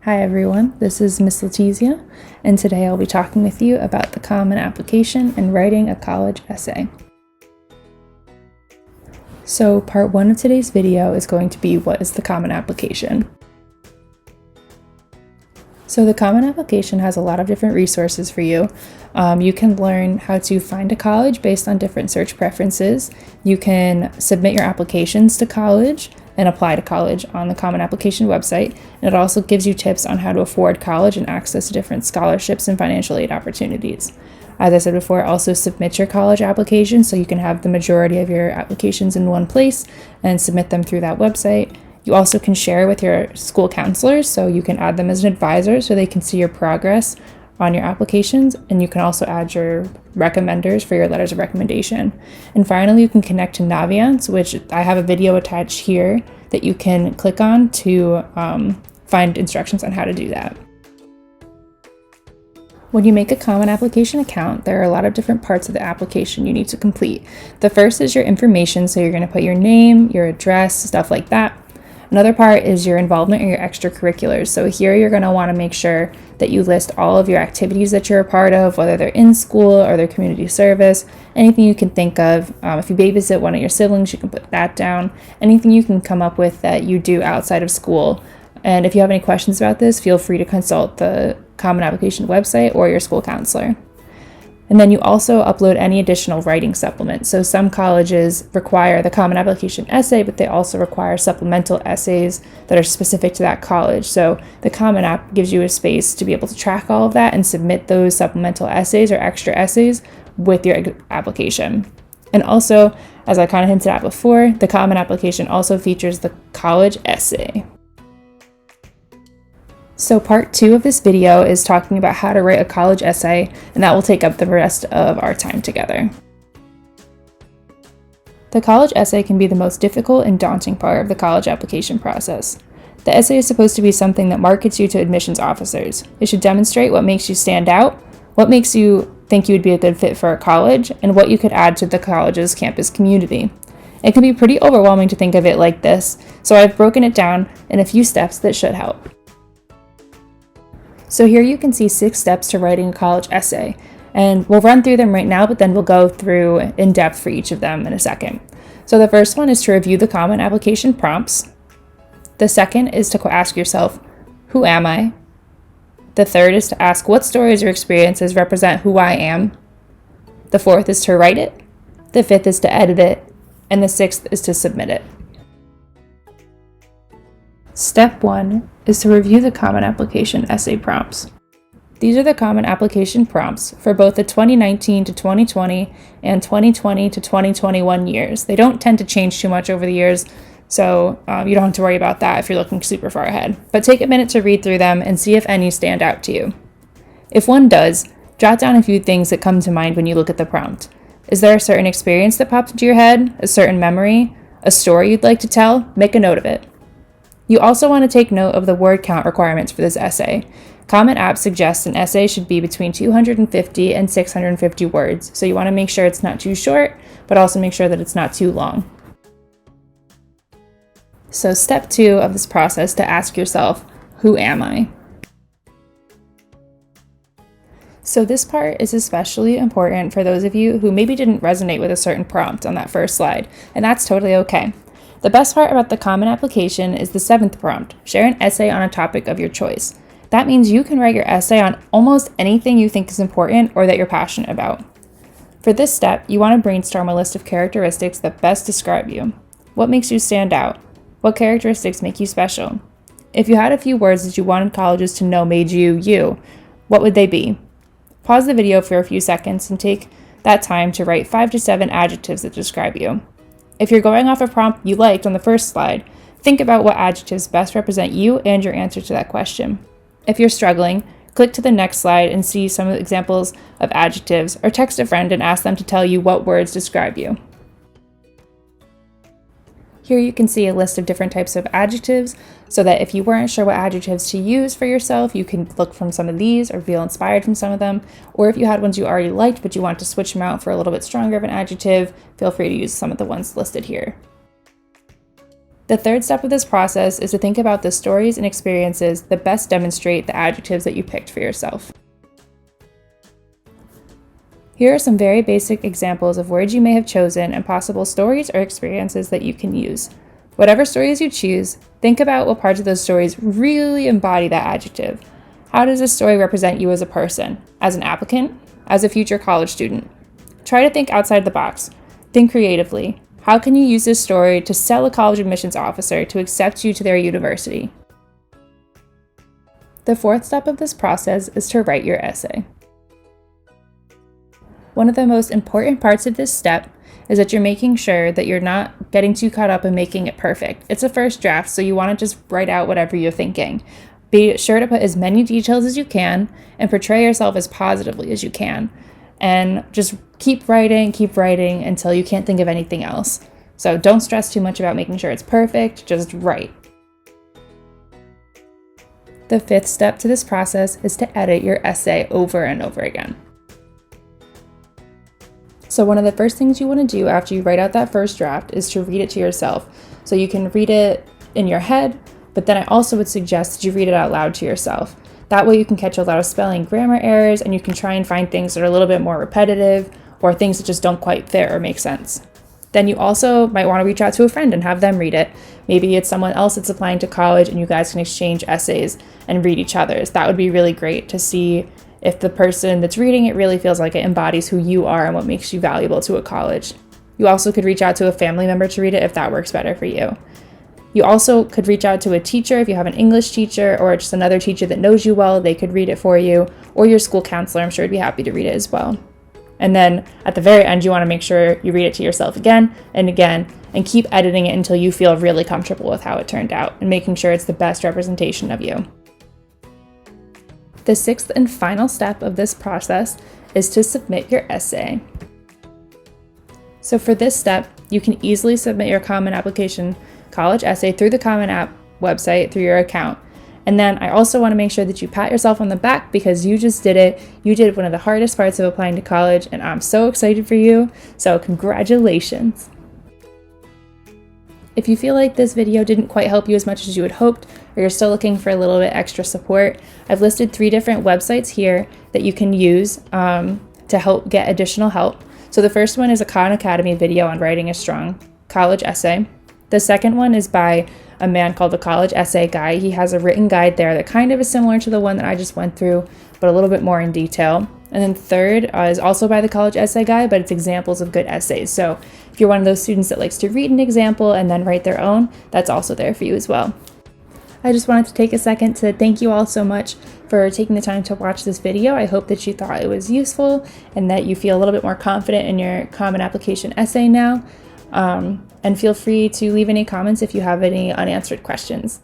Hi everyone, this is Miss Letizia, and today I'll be talking with you about the Common Application and writing a college essay. So part 1 of today's video is going to be what is the Common Application. So the Common Application has a lot of different resources for you. You can learn how to find a college based on different search preferences. You can submit your applications to college and apply to college on the Common Application website. And it also gives you tips on how to afford college and access to different scholarships and financial aid opportunities. As I said before, also submit your college application so you can have the majority of your applications in one place and submit them through that website. You also can share with your school counselors, so you can add them as an advisor so they can see your progress on your applications, and you can also add your recommenders for your letters of recommendation. And finally, you can connect to Naviance, which I have a video attached here that you can click on to find instructions on how to do that. When you make a Common Application account, there are a lot of different parts of the application you need to complete. The first is your information, so you're going to put your name, your address, stuff like that. Another part is your involvement in your extracurriculars. So here you're going to want to make sure that you list all of your activities that you're a part of, whether they're in school or they're community service, anything you can think of. If you babysit one of your siblings, you can put that down. Anything you can come up with that you do outside of school. And if you have any questions about this, feel free to consult the Common Application website or your school counselor. And then you also upload any additional writing supplements. So some colleges require the Common Application essay, but they also require supplemental essays that are specific to that college. So the Common App gives you a space to be able to track all of that and submit those supplemental essays or extra essays with your application. And also, as I kind of hinted at before, the Common Application also features the college essay. So part 2 of this video is talking about how to write a college essay, and that will take up the rest of our time together. The college essay can be the most difficult and daunting part of the college application process. The essay is supposed to be something that markets you to admissions officers. It should demonstrate what makes you stand out, what makes you think you would be a good fit for a college, and what you could add to the college's campus community. It can be pretty overwhelming to think of it like this, so I've broken it down in a few steps that should help. So here you can see 6 steps to writing a college essay, and we'll run through them right now, but then we'll go through in depth for each of them in a second. So the first one is to review the Common Application prompts. The second is to ask yourself, who am I? The third is to ask what stories or experiences represent who I am. The fourth is to write it. The fifth is to edit it. And the sixth is to submit it. Step 1 is to review the Common Application essay prompts. These are the Common Application prompts for both the 2019 to 2020 and 2020 to 2021 years. They don't tend to change too much over the years, so you don't have to worry about that if you're looking super far ahead. But take a minute to read through them and see if any stand out to you. If one does, jot down a few things that come to mind when you look at the prompt. Is there a certain experience that pops into your head? A certain memory? A story you'd like to tell? Make a note of it. You also want to take note of the word count requirements for this essay. Common App suggests an essay should be between 250 and 650 words, so you want to make sure it's not too short, but also make sure that it's not too long. So step 2 of this process is to ask yourself, who am I? So this part is especially important for those of you who maybe didn't resonate with a certain prompt on that first slide, and that's totally okay. The best part about the Common Application is the 7th prompt, share an essay on a topic of your choice. That means you can write your essay on almost anything you think is important or that you're passionate about. For this step, you want to brainstorm a list of characteristics that best describe you. What makes you stand out? What characteristics make you special? If you had a few words that you wanted colleges to know made you, you, what would they be? Pause the video for a few seconds and take that time to write 5 to 7 adjectives that describe you. If you're going off a prompt you liked on the first slide, think about what adjectives best represent you and your answer to that question. If you're struggling, click to the next slide and see some examples of adjectives, or text a friend and ask them to tell you what words describe you. Here you can see a list of different types of adjectives, so that if you weren't sure what adjectives to use for yourself, you can look from some of these or feel inspired from some of them. Or if you had ones you already liked, but you want to switch them out for a little bit stronger of an adjective, feel free to use some of the ones listed here. The third step of this process is to think about the stories and experiences that best demonstrate the adjectives that you picked for yourself. Here are some very basic examples of words you may have chosen and possible stories or experiences that you can use. Whatever stories you choose, think about what parts of those stories really embody that adjective. How does this story represent you as a person, as an applicant, as a future college student? Try to think outside the box. Think creatively. How can you use this story to sell a college admissions officer to accept you to their university? The fourth step of this process is to write your essay. One of the most important parts of this step is that you're making sure that you're not getting too caught up in making it perfect. It's a first draft, so you want to just write out whatever you're thinking. Be sure to put as many details as you can and portray yourself as positively as you can. And just keep writing until you can't think of anything else. So don't stress too much about making sure it's perfect, just write. The fifth step to this process is to edit your essay over and over again. So one of the first things you want to do after you write out that first draft is to read it to yourself. So you can read it in your head, but then I also would suggest that you read it out loud to yourself. That way you can catch a lot of spelling, grammar errors, and you can try and find things that are a little bit more repetitive or things that just don't quite fit or make sense. Then you also might want to reach out to a friend and have them read it. Maybe it's someone else that's applying to college and you guys can exchange essays and read each other's. That would be really great to see if the person that's reading it really feels like it embodies who you are and what makes you valuable to a college. You also could reach out to a family member to read it if that works better for you. You also could reach out to a teacher if you have an English teacher or just another teacher that knows you well. They could read it for you, or your school counselor, I'm sure, would be happy to read it as well. And then at the very end, you want to make sure you read it to yourself again and again and keep editing it until you feel really comfortable with how it turned out and making sure it's the best representation of you. The sixth and final step of this process is to submit your essay. So for this step, you can easily submit your Common Application college essay through the Common App website through your account. And then I also want to make sure that you pat yourself on the back because you just did it. You did one of the hardest parts of applying to college, and I'm so excited for you. So congratulations. If you feel like this video didn't quite help you as much as you had hoped, or you're still looking for a little bit extra support, I've listed 3 different websites here that you can use to help get additional help. So the first one is a Khan Academy video on writing a strong college essay. The second one is by a man called the College Essay Guy. He has a written guide there that kind of is similar to the one that I just went through, but a little bit more in detail. And then third is also by the College Essay Guy, but it's examples of good essays. So if you're one of those students that likes to read an example and then write their own, that's also there for you as well. I just wanted to take a second to thank you all so much for taking the time to watch this video. I hope that you thought it was useful and that you feel a little bit more confident in your Common Application essay now. And feel free to leave any comments if you have any unanswered questions.